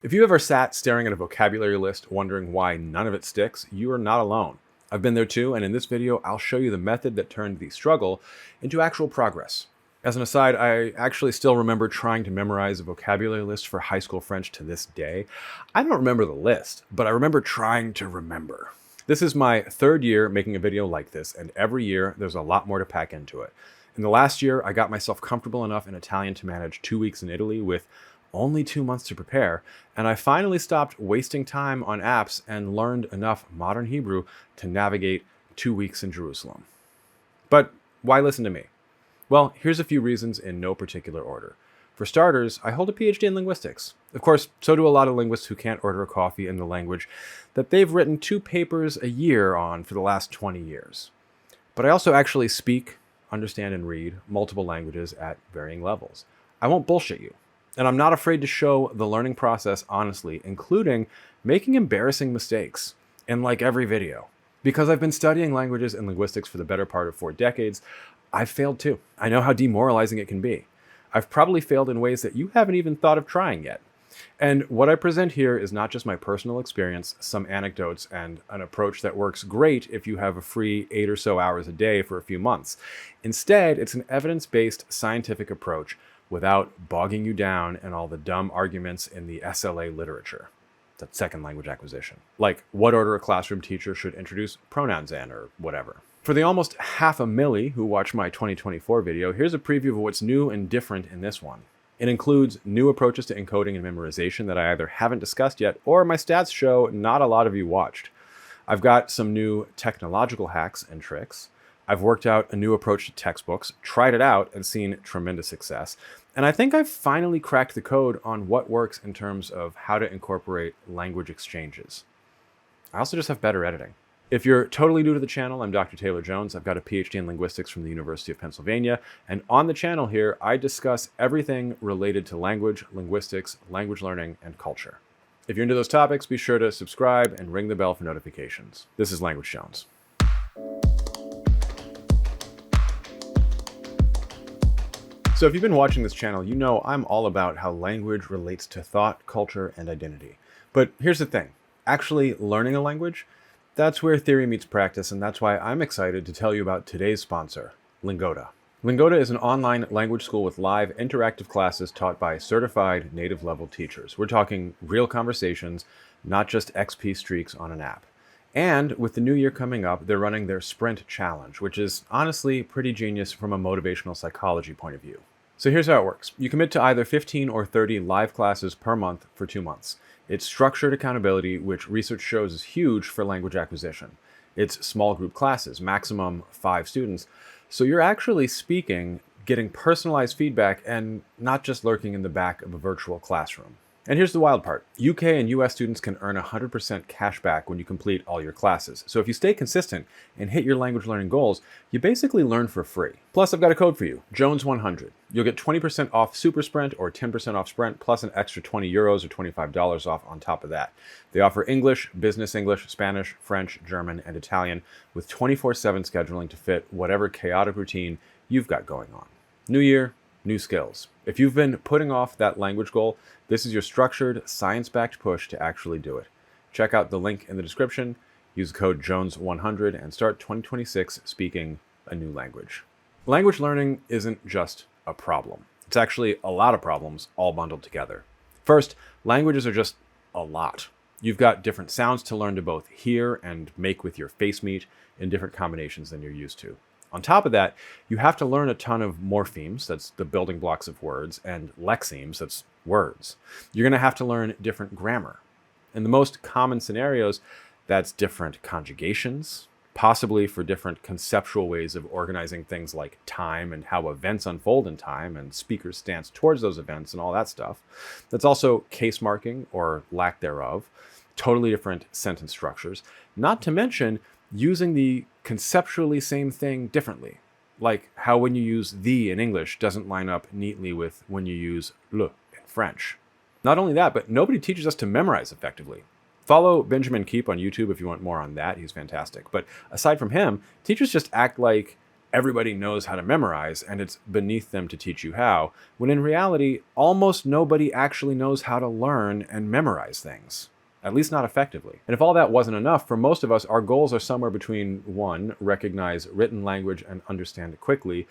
If you ever sat staring at a vocabulary list wondering why none of it sticks, you are not alone. I've been there too, and in this video, I'll show you the method that turned the struggle into actual progress. As an aside, I actually still remember trying to memorize a vocabulary list for high school French to this day. I don't remember the list, but I remember trying to remember. This is my third year making a video like this, and every year there's a lot more to pack into it. In the last year, I got myself comfortable enough in Italian to manage 2 weeks in Italy with only 2 months to prepare, and I finally stopped wasting time on apps and learned enough modern Hebrew to navigate 2 weeks in Jerusalem. But why listen to me? Well, here's a few reasons in no particular order. For starters, I hold a PhD in linguistics. Of course, so do a lot of linguists who can't order a coffee in the language that they've written 2 papers a year on for the last 20 years. But I also actually speak, understand, and read multiple languages at varying levels. I won't bullshit you. And I'm not afraid to show the learning process honestly, including making embarrassing mistakes in like every video. Because I've been studying languages and linguistics for the better part of 4 decades, I've failed too. I know how demoralizing it can be. I've probably failed in ways that you haven't even thought of trying yet. And what I present here is not just my personal experience, some anecdotes, and an approach that works great if you have a free 8 or so hours a day for a few months. Instead, it's an evidence-based scientific approach without bogging you down in all the dumb arguments in the SLA literature. That's second language acquisition. Like what order a classroom teacher should introduce pronouns in or whatever. For the almost half a milli who watched my 2024 video, here's a preview of what's new and different in this one. It includes new approaches to encoding and memorization that I either haven't discussed yet or my stats show not a lot of you watched. I've got some new technological hacks and tricks. I've worked out a new approach to textbooks, tried it out, and seen tremendous success. And I think I've finally cracked the code on what works in terms of how to incorporate language exchanges. I also just have better editing. If you're totally new to the channel, I'm Dr. Taylor Jones. I've got a PhD in linguistics from the University of Pennsylvania. And on the channel here, I discuss everything related to language, linguistics, language learning, and culture. If you're into those topics, be sure to subscribe and ring the bell for notifications. This is Language Jones. So if you've been watching this channel, you know I'm all about how language relates to thought, culture, and identity. But here's the thing. Actually learning a language, that's where theory meets practice, and that's why I'm excited to tell you about today's sponsor, Lingoda. Lingoda is an online language school with live interactive classes taught by certified native-level teachers. We're talking real conversations, not just XP streaks on an app. And with the new year coming up, they're running their Sprint Challenge, which is honestly pretty genius from a motivational psychology point of view. So here's how it works. You commit to either 15 or 30 live classes per month for 2 months. It's structured accountability, which research shows is huge for language acquisition. It's small group classes, maximum 5 students. So you're actually speaking, getting personalized feedback, and not just lurking in the back of a virtual classroom. And here's the wild part. UK and US students can earn 100% cash back when you complete all your classes. So if you stay consistent and hit your language learning goals, you basically learn for free. Plus, I've got a code for you, Jones100. You'll get 20% off Super Sprint or 10% off Sprint, plus an extra €20 or $25 off on top of that. They offer English, Business English, Spanish, French, German, and Italian with 24/7 scheduling to fit whatever chaotic routine you've got going on. New year, new skills. If you've been putting off that language goal, this is your structured, science-backed push to actually do it. Check out the link in the description, use code Jones100, and start 2026 speaking a new language. Language learning isn't just a problem. It's actually a lot of problems all bundled together. First, languages are just a lot. You've got different sounds to learn to both hear and make with your face meet in different combinations than you're used to. On top of that, you have to learn a ton of morphemes, that's the building blocks of words, and lexemes, that's words. You're going to have to learn different grammar. In the most common scenarios, that's different conjugations, possibly for different conceptual ways of organizing things like time and how events unfold in time and speakers' stance towards those events and all that stuff. That's also case marking or lack thereof, totally different sentence structures, not to mention using the conceptually same thing differently, like how when you use the in English doesn't line up neatly with when you use le in French. Not only that, but nobody teaches us to memorize effectively. Follow Benjamin Keep on YouTube if you want more on that. He's fantastic. But aside from him, teachers just act like everybody knows how to memorize and it's beneath them to teach you how, when in reality, almost nobody actually knows how to learn and memorize things. At least not effectively. And if all that wasn't enough, for most of us, our goals are somewhere between 1, recognize written language and understand it quickly,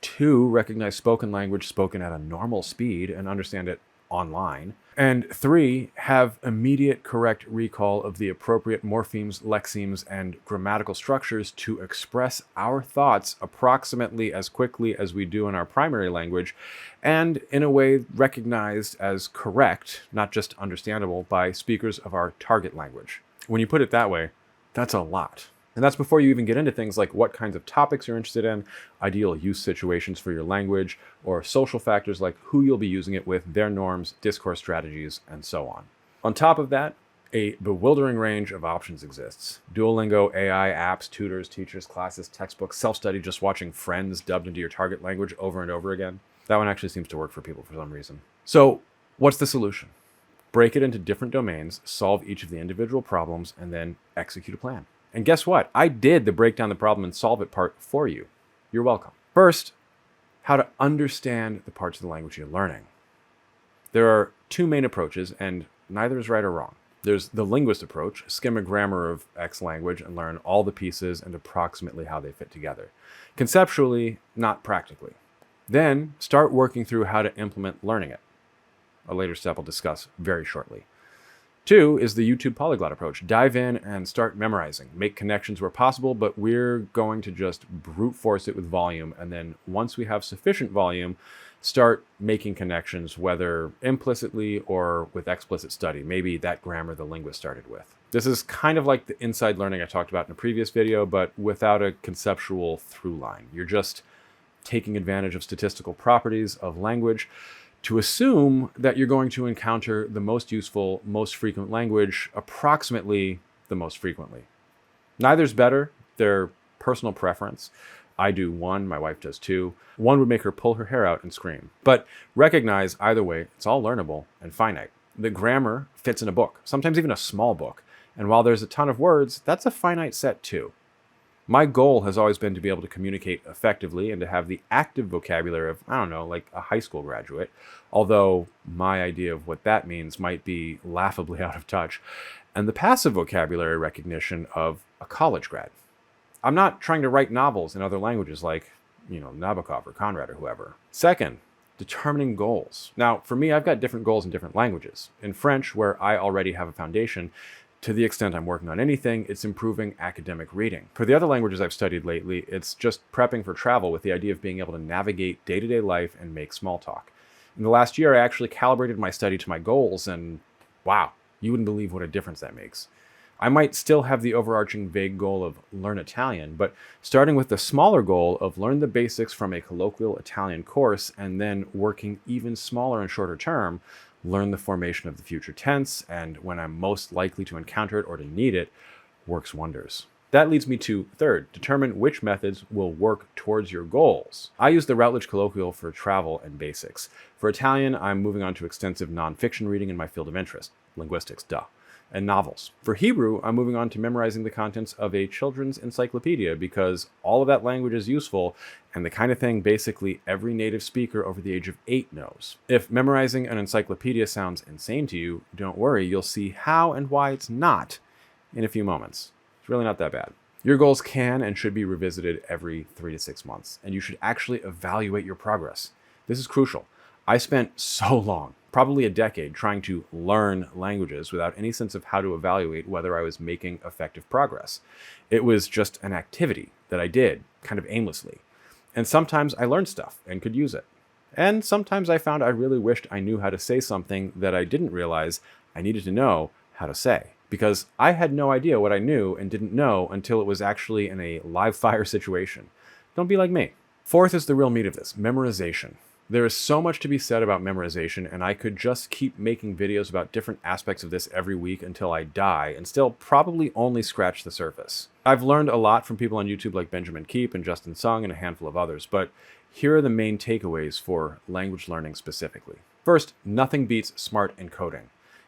2, recognize spoken language spoken at a normal speed and understand it online, and 3, have immediate correct recall of the appropriate morphemes, lexemes, and grammatical structures to express our thoughts approximately as quickly as we do in our primary language, and in a way recognized as correct, not just understandable, by speakers of our target language. When you put it that way, that's a lot. And that's before you even get into things like what kinds of topics you're interested in, ideal use situations for your language, or social factors like who you'll be using it with, their norms, discourse strategies, and so on. On top of that, a bewildering range of options exists. Duolingo, AI, apps, tutors, teachers, classes, textbooks, self-study, just watching Friends dubbed into your target language over and over again. That one actually seems to work for people for some reason. So, what's the solution? Break it into different domains, solve each of the individual problems, and then execute a plan. And guess what? I did the break down the problem and solve it part for you. You're welcome. First, how to understand the parts of the language you're learning. There are 2 main approaches, and neither is right or wrong. There's the linguist approach, skim a grammar of X language and learn all the pieces and approximately how they fit together. Conceptually, not practically. Then, start working through how to implement learning it. A later step I'll discuss very shortly. 2 is the YouTube Polyglot approach. Dive in and start memorizing. Make connections where possible, but we're going to just brute force it with volume. And then once we have sufficient volume, start making connections, whether implicitly or with explicit study. Maybe that grammar the linguist started with. This is kind of like the inside learning I talked about in a previous video, but without a conceptual through line. You're just taking advantage of statistical properties of language to assume that you're going to encounter the most useful, most frequent language approximately the most frequently. Neither's better. They're personal preference. I do 1, my wife does 2. 1 would make her pull her hair out and scream. But recognize either way, it's all learnable and finite. The grammar fits in a book, sometimes even a small book. And while there's a ton of words, that's a finite set too. My goal has always been to be able to communicate effectively and to have the active vocabulary of, like a high school graduate, although my idea of what that means might be laughably out of touch, and the passive vocabulary recognition of a college grad. I'm not trying to write novels in other languages like, Nabokov or Conrad or whoever. Second, determining goals. Now, for me, I've got different goals in different languages. In French, where I already have a foundation, to the extent I'm working on anything, it's improving academic reading. For the other languages I've studied lately, it's just prepping for travel with the idea of being able to navigate day-to-day life and make small talk. In the last year, I actually calibrated my study to my goals, and wow, you wouldn't believe what a difference that makes. I might still have the overarching vague goal of learn Italian, but starting with the smaller goal of learn the basics from a colloquial Italian course, and then working even smaller and shorter term, learn the formation of the future tense, and when I'm most likely to encounter it or to need it, works wonders. That leads me to third, determine which methods will work towards your goals. I use the Routledge Colloquial for travel and basics. For Italian, I'm moving on to extensive nonfiction reading in my field of interest, linguistics, and novels. For Hebrew, I'm moving on to memorizing the contents of a children's encyclopedia because all of that language is useful and the kind of thing basically every native speaker over the age of 8 knows. If memorizing an encyclopedia sounds insane to you, don't worry, you'll see how and why it's not in a few moments. It's really not that bad. Your goals can and should be revisited every 3 to 6 months, and you should actually evaluate your progress. This is crucial. I spent so long, probably a decade, trying to learn languages without any sense of how to evaluate whether I was making effective progress. It was just an activity that I did, kind of aimlessly. And sometimes I learned stuff and could use it. And sometimes I found I really wished I knew how to say something that I didn't realize I needed to know how to say. Because I had no idea what I knew and didn't know until it was actually in a live fire situation. Don't be like me. Fourth is the real meat of this, memorization. There is so much to be said about memorization, and I could just keep making videos about different aspects of this every week until I die, and still probably only scratch the surface. I've learned a lot from people on YouTube like Benjamin Keep and Justin Sung and a handful of others, but here are the main takeaways for language learning specifically. First, nothing beats smart encoding.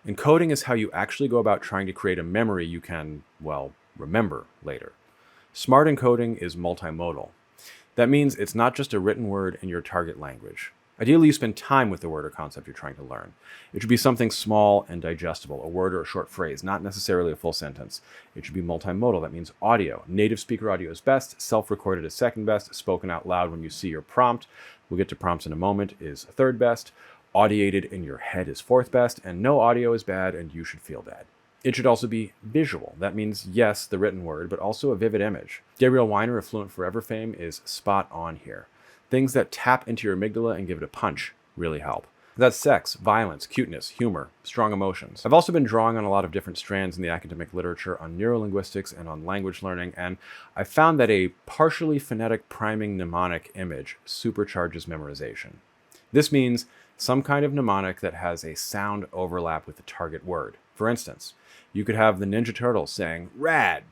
Encoding is how you actually go about trying to create a memory you can, remember later. Smart encoding is multimodal. That means it's not just a written word in your target language. Ideally, you spend time with the word or concept you're trying to learn. It should be something small and digestible, a word or a short phrase, not necessarily a full sentence. It should be multimodal. That means audio. Native speaker audio is best, self-recorded is second best, spoken out loud when you see your prompt, we'll get to prompts in a moment, is third best, audiated in your head is fourth best, and no audio is bad and you should feel bad. It should also be visual. That means, yes, the written word, but also a vivid image. Gabriel Weiner of Fluent Forever fame is spot on here. Things that tap into your amygdala and give it a punch really help. That's sex, violence, cuteness, humor, strong emotions. I've also been drawing on a lot of different strands in the academic literature on neurolinguistics and on language learning, and I found that a partially phonetic priming mnemonic image supercharges memorization. This means some kind of mnemonic that has a sound overlap with the target word. For instance, you could have the Ninja Turtles saying rad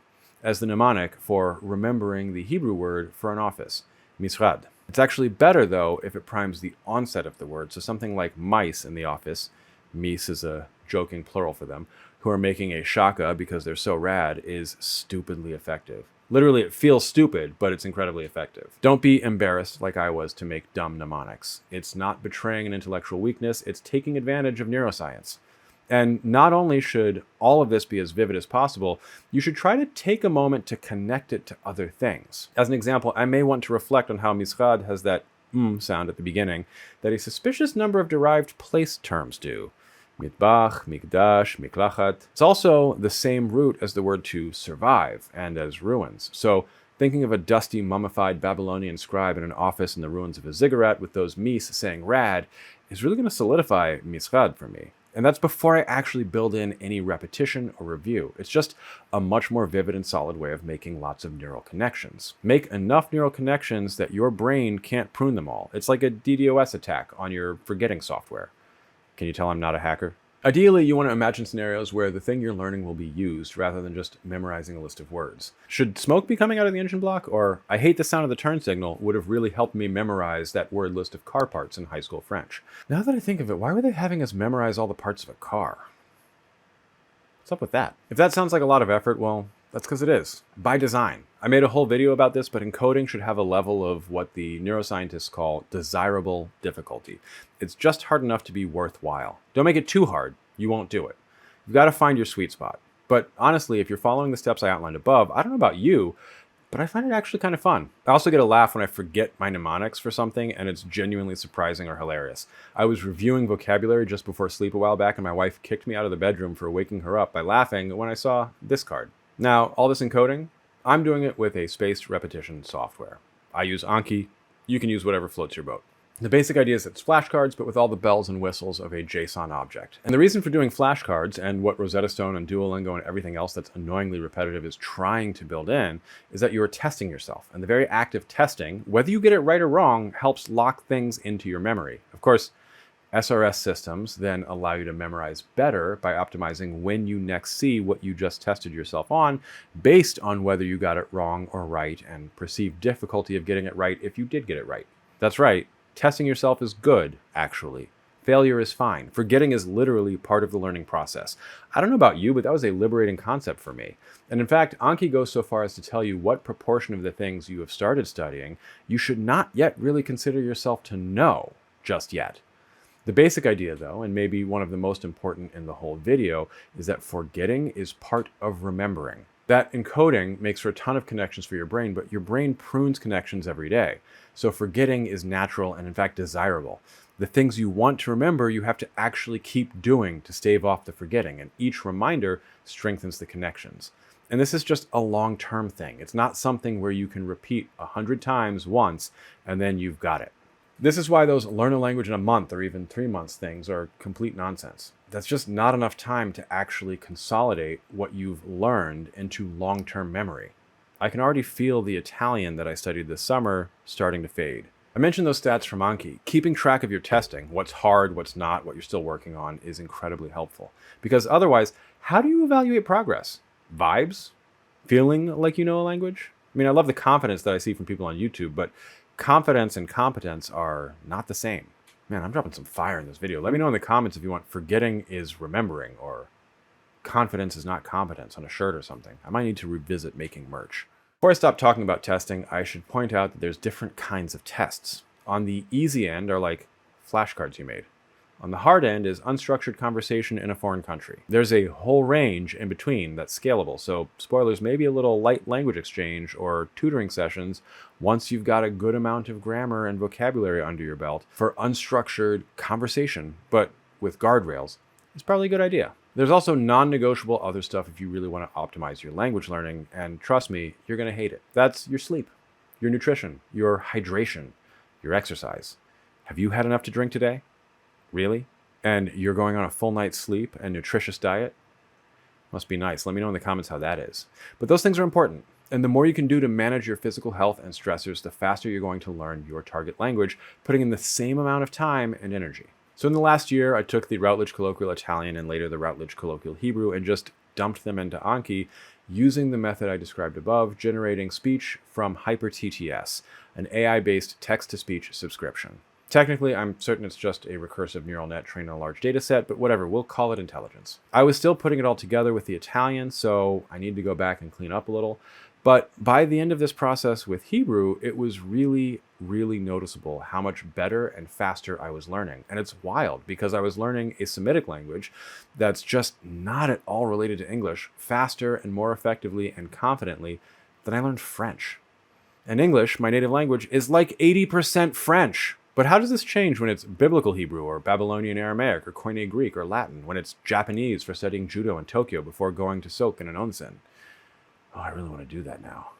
as the mnemonic for remembering the Hebrew word for an office, misrad. It's actually better, though, if it primes the onset of the word, so something like mice in the office, mis is a joking plural for them, who are making a shaka because they're so rad, is stupidly effective. Literally, it feels stupid, but it's incredibly effective. Don't be embarrassed like I was to make dumb mnemonics. It's not betraying an intellectual weakness, it's taking advantage of neuroscience. And not only should all of this be as vivid as possible, you should try to take a moment to connect it to other things. As an example, I may want to reflect on how misrad has that sound at the beginning that a suspicious number of derived place terms do. Mitbach, mikdash, miklachat. It's also the same root as the word to survive and as ruins. So thinking of a dusty, mummified Babylonian scribe in an office in the ruins of a ziggurat with those mis saying rad is really going to solidify misrad for me. And that's before I actually build in any repetition or review. It's just a much more vivid and solid way of making lots of neural connections. Make enough neural connections that your brain can't prune them all. It's like a DDoS attack on your forgetting software. Can you tell I'm not a hacker? Ideally, you want to imagine scenarios where the thing you're learning will be used rather than just memorizing a list of words. Should smoke be coming out of the engine block? Or I hate the sound of the turn signal would have really helped me memorize that word list of car parts in high school French. Now that I think of it, why were they having us memorize all the parts of a car? What's up with that? If that sounds like a lot of effort, well, that's because it is, by design. I made a whole video about this, but encoding should have a level of what the neuroscientists call desirable difficulty. It's just hard enough to be worthwhile. Don't make it too hard. You won't do it. You've got to find your sweet spot. But honestly, if you're following the steps I outlined above, I don't know about you, but I find it actually kind of fun. I also get a laugh when I forget my mnemonics for something and it's genuinely surprising or hilarious. I was reviewing vocabulary just before sleep a while back and my wife kicked me out of the bedroom for waking her up by laughing when I saw this card. Now, all this encoding, I'm doing it with a spaced repetition software. I use Anki. You can use whatever floats your boat. The basic idea is it's flashcards, but with all the bells and whistles of a JSON object. And the reason for doing flashcards, and what Rosetta Stone and Duolingo and everything else that's annoyingly repetitive is trying to build in, is that you are testing yourself. And the very act of testing, whether you get it right or wrong, helps lock things into your memory. Of course, SRS systems then allow you to memorize better by optimizing when you next see what you just tested yourself on based on whether you got it wrong or right and perceived difficulty of getting it right if you did get it right. That's right. Testing yourself is good, actually. Failure is fine. Forgetting is literally part of the learning process. I don't know about you, but that was a liberating concept for me. And in fact, Anki goes so far as to tell you what proportion of the things you have started studying you should not yet really consider yourself to know just yet. The basic idea, though, and maybe one of the most important in the whole video, is that forgetting is part of remembering. That encoding makes for a ton of connections for your brain, but your brain prunes connections every day. So forgetting is natural and in fact desirable. The things you want to remember, you have to actually keep doing to stave off the forgetting, and each reminder strengthens the connections. And this is just a long-term thing. It's not something where you can repeat 100 times once and then you've got it. This is why those learn a language in a month or even 3 months things are complete nonsense. That's just not enough time to actually consolidate what you've learned into long-term memory. I can already feel the Italian that I studied this summer starting to fade. I mentioned those stats from Anki. Keeping track of your testing, what's hard, what's not, what you're still working on, is incredibly helpful. Because otherwise, how do you evaluate progress? Vibes? Feeling like you know a language? I mean, I love the confidence that I see from people on YouTube, but confidence and competence are not the same. Man, I'm dropping some fire in this video. Let me know in the comments if you want forgetting is remembering or confidence is not competence on a shirt or something. I might need to revisit making merch. Before I stop talking about testing, I should point out that there's different kinds of tests. On the easy end are like flashcards you made. On the hard end is unstructured conversation in a foreign country. There's a whole range in between that's scalable, so spoilers, maybe a little light language exchange or tutoring sessions once you've got a good amount of grammar and vocabulary under your belt for unstructured conversation, but with guardrails, is probably a good idea. There's also non-negotiable other stuff if you really want to optimize your language learning, and trust me, you're going to hate it. That's your sleep, your nutrition, your hydration, your exercise. Have you had enough to drink today? Really? And you're going on a full night's sleep and nutritious diet? Must be nice. Let me know in the comments how that is. But those things are important. And the more you can do to manage your physical health and stressors, the faster you're going to learn your target language, putting in the same amount of time and energy. So in the last year, I took the Routledge Colloquial Italian and later the Routledge Colloquial Hebrew and just dumped them into Anki using the method I described above, generating speech from HyperTTS, an AI-based text-to-speech subscription. Technically, I'm certain it's just a recursive neural net trained on a large data set, but whatever, we'll call it intelligence. I was still putting it all together with the Italian, so I need to go back and clean up a little. But by the end of this process with Hebrew, it was really, really noticeable how much better and faster I was learning. And it's wild because I was learning a Semitic language that's just not at all related to English faster and more effectively and confidently than I learned French. And English, my native language, is like 80% French. But how does this change when it's Biblical Hebrew or Babylonian Aramaic or Koine Greek or Latin, when it's Japanese for studying judo in Tokyo before going to soak in an onsen? Oh, I really want to do that now.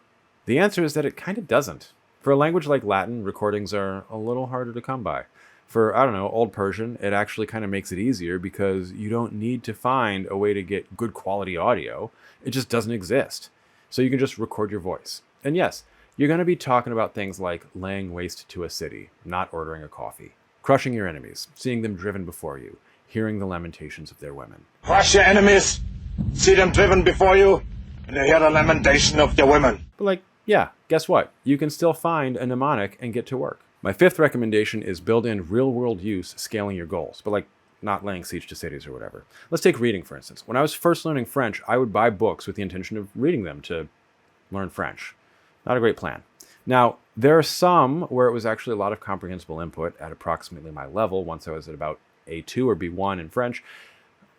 The answer is that it kind of doesn't. For a language like Latin, recordings are a little harder to come by. For, I don't know, Old Persian, it actually kind of makes it easier because you don't need to find a way to get good quality audio. It just doesn't exist. So you can just record your voice. And yes, you're going to be talking about things like laying waste to a city, not ordering a coffee, crushing your enemies, seeing them driven before you, hearing the lamentations of their women. Crush your enemies, see them driven before you, and hear the lamentation of their women. But yeah, guess what? You can still find a mnemonic and get to work. My fifth recommendation is build in real-world use scaling your goals, but not laying siege to cities or whatever. Let's take reading, for instance. When I was first learning French, I would buy books with the intention of reading them to learn French. Not a great plan. Now, there are some where it was actually a lot of comprehensible input at approximately my level once I was at about A2 or B1 in French,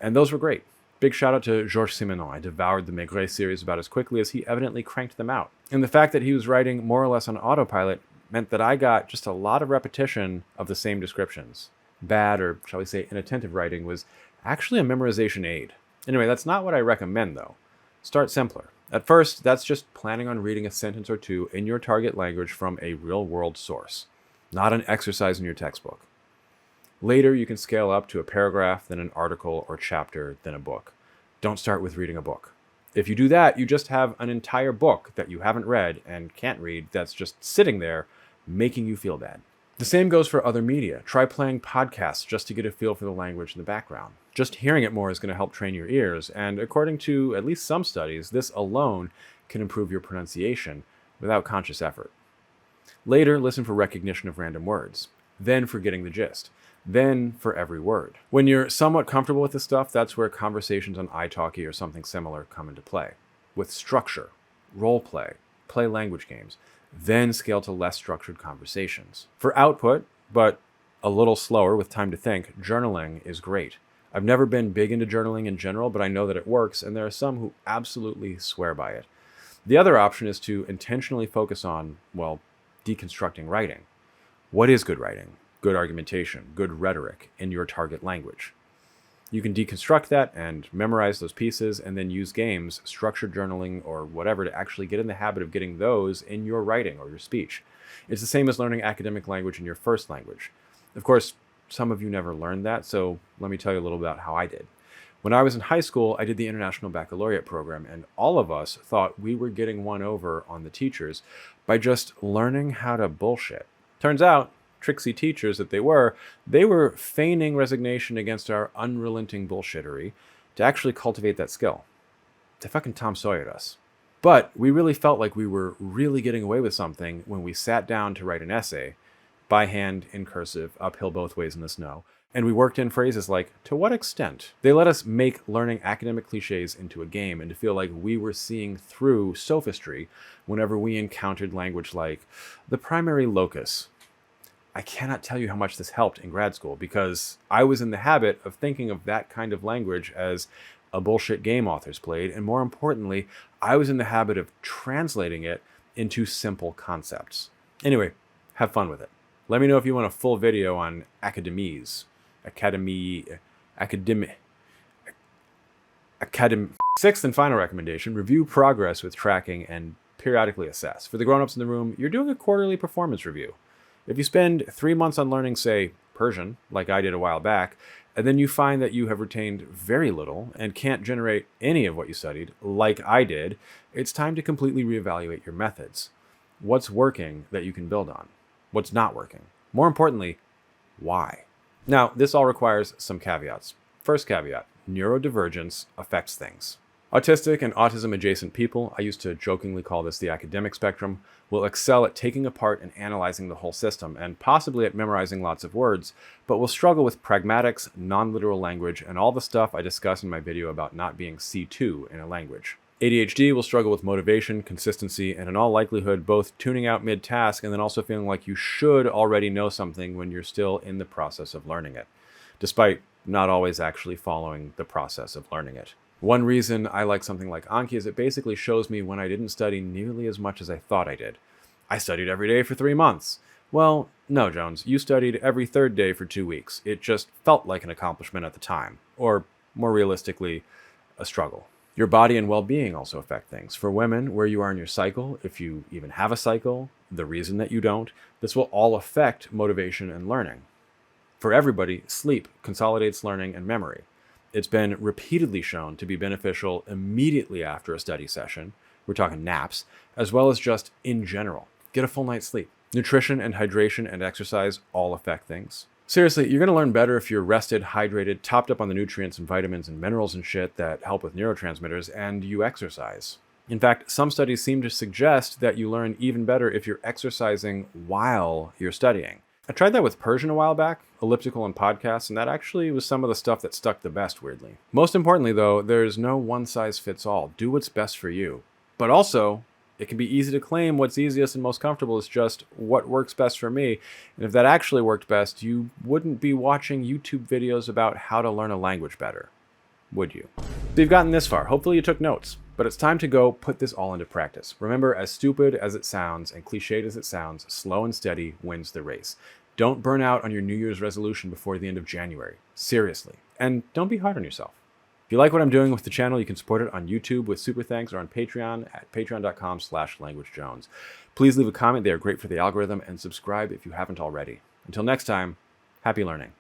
and those were great. Big shout out to Georges Simenon. I devoured the Maigret series about as quickly as he evidently cranked them out. And the fact that he was writing more or less on autopilot meant that I got just a lot of repetition of the same descriptions. Bad, or shall we say inattentive writing was actually a memorization aid. Anyway, that's not what I recommend though. Start simpler. At first, that's just planning on reading a sentence or two in your target language from a real-world source, not an exercise in your textbook. Later, you can scale up to a paragraph, then an article or chapter, then a book. Don't start with reading a book. If you do that, you just have an entire book that you haven't read and can't read that's just sitting there making you feel bad. The same goes for other media. Try playing podcasts just to get a feel for the language in the background. Just hearing it more is going to help train your ears, and according to at least some studies, this alone can improve your pronunciation without conscious effort. Later, listen for recognition of random words, then for getting the gist, then for every word. When you're somewhat comfortable with this stuff, that's where conversations on italki or something similar come into play. With structure, role play, play language games, then scale to less structured conversations. For output, but a little slower with time to think, journaling is great. I've never been big into journaling in general, but I know that it works, and there are some who absolutely swear by it. The other option is to intentionally focus on, deconstructing writing. What is good writing? Good argumentation, good rhetoric in your target language. You can deconstruct that and memorize those pieces and then use games, structured journaling, or whatever to actually get in the habit of getting those in your writing or your speech. It's the same as learning academic language in your first language. Of course, some of you never learned that, so let me tell you a little about how I did. When I was in high school, I did the International Baccalaureate program, and all of us thought we were getting one over on the teachers by just learning how to bullshit. Turns out, tricksy teachers that they were feigning resignation against our unrelenting bullshittery to actually cultivate that skill. They fucking Tom Sawyered us. But we really felt like we were really getting away with something when we sat down to write an essay, by hand, in cursive, uphill both ways in the snow, And we worked in phrases like, to what extent? They let us make learning academic cliches into a game and to feel like we were seeing through sophistry whenever we encountered language like the primary locus. I cannot tell you how much this helped in grad school because I was in the habit of thinking of that kind of language as a bullshit game authors played, and more importantly, I was in the habit of translating it into simple concepts. Anyway, have fun with it. Let me know if you want a full video on academies. Academy. Sixth and final recommendation, review progress with tracking and periodically assess. For the grown-ups in the room, you're doing a quarterly performance review. If you spend 3 months on learning, say, Persian, like I did a while back, and then you find that you have retained very little and can't generate any of what you studied, like I did, it's time to completely reevaluate your methods. What's working that you can build on? What's not working? More importantly, why? Now, this all requires some caveats. First caveat, neurodivergence affects things. Autistic and autism-adjacent people, I used to jokingly call this the academic spectrum, will excel at taking apart and analyzing the whole system, and possibly at memorizing lots of words, but will struggle with pragmatics, non-literal language, and all the stuff I discuss in my video about not being C2 in a language. ADHD will struggle with motivation, consistency, and in all likelihood both tuning out mid-task and then also feeling like you should already know something when you're still in the process of learning it, despite not always actually following the process of learning it. One reason I like something like Anki is it basically shows me when I didn't study nearly as much as I thought I did. I studied every day for 3 months. Well, no, Jones, you studied every third day for 2 weeks. It just felt like an accomplishment at the time, or more realistically, a struggle. Your body and well-being also affect things. For women, where you are in your cycle, if you even have a cycle, the reason that you don't, this will all affect motivation and learning. For everybody, sleep consolidates learning and memory. It's been repeatedly shown to be beneficial immediately after a study session. We're talking naps, as well as just in general. Get a full night's sleep. Nutrition and hydration and exercise all affect things. Seriously, you're going to learn better if you're rested, hydrated, topped up on the nutrients and vitamins and minerals and shit that help with neurotransmitters, and you exercise. In fact, some studies seem to suggest that you learn even better if you're exercising while you're studying. I tried that with Persian a while back, elliptical and podcasts, and that actually was some of the stuff that stuck the best, weirdly. Most importantly, though, there's no one-size-fits-all. Do what's best for you. But also, it can be easy to claim what's easiest and most comfortable is just what works best for me. And if that actually worked best, you wouldn't be watching YouTube videos about how to learn a language better, would you? So you've gotten this far. Hopefully you took notes. But it's time to go put this all into practice. Remember, as stupid as it sounds and cliched as it sounds, slow and steady wins the race. Don't burn out on your New Year's resolution before the end of January. Seriously. And don't be hard on yourself. If you like what I'm doing with the channel, you can support it on YouTube with super thanks or on Patreon at patreon.com/languagejones. Please leave a comment. They are great for the algorithm, and subscribe if you haven't already. Until next time, happy learning.